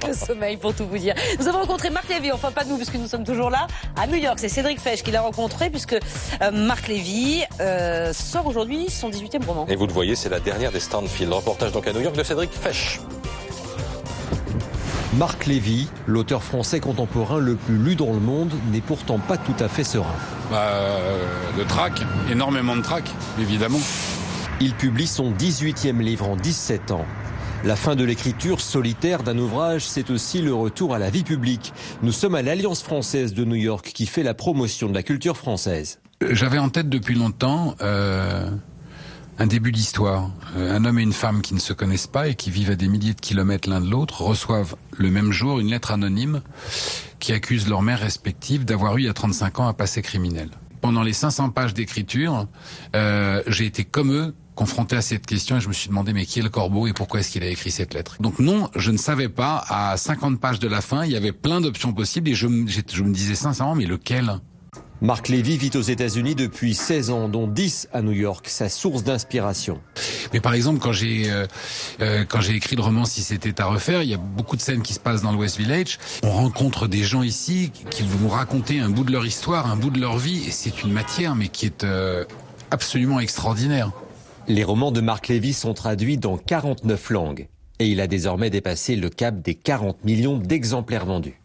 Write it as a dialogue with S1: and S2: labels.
S1: Le sommeil, pour tout vous dire. Nous avons rencontré Marc Lévy, enfin pas nous, puisque nous sommes toujours là, à New York. C'est Cédric Fesch qui l'a rencontré, puisque Marc Lévy sort aujourd'hui son 18e roman.
S2: Et vous le voyez, c'est la dernière des Stanfield. Reportage donc à New York de Cédric Fesch.
S3: Marc Lévy, l'auteur français contemporain le plus lu dans le monde, n'est pourtant pas tout à fait serein.
S4: Le trac, énormément de trac, évidemment.
S3: Il publie son 18e livre en 17 ans. La fin de l'écriture solitaire d'un ouvrage, c'est aussi le retour à la vie publique. Nous sommes à l'Alliance française de New York qui fait la promotion de la culture française.
S4: J'avais en tête depuis longtemps un début d'histoire. Un homme et une femme qui ne se connaissent pas et qui vivent à des milliers de kilomètres l'un de l'autre reçoivent le même jour une lettre anonyme qui accuse leurs mères respectives d'avoir eu il y a 35 ans un passé criminel. Pendant les 500 pages d'écriture, j'ai été comme eux confronté à cette question et je me suis demandé mais qui est le corbeau et pourquoi est-ce qu'il a écrit cette lettre. Donc non, je ne savais pas, à 50 pages de la fin, il y avait plein d'options possibles et je me disais sincèrement mais lequel ?
S3: Marc Lévy vit aux États-Unis depuis 16 ans, dont 10 à New York, sa source d'inspiration.
S4: Mais par exemple, quand j'ai écrit le roman Si c'était à refaire, il y a beaucoup de scènes qui se passent dans le West Village. On rencontre des gens ici qui vont nous raconter un bout de leur histoire, un bout de leur vie, et c'est une matière mais qui est absolument extraordinaire.
S3: Les romans de Marc Lévy sont traduits dans 49 langues et il a désormais dépassé le cap des 40 millions d'exemplaires vendus.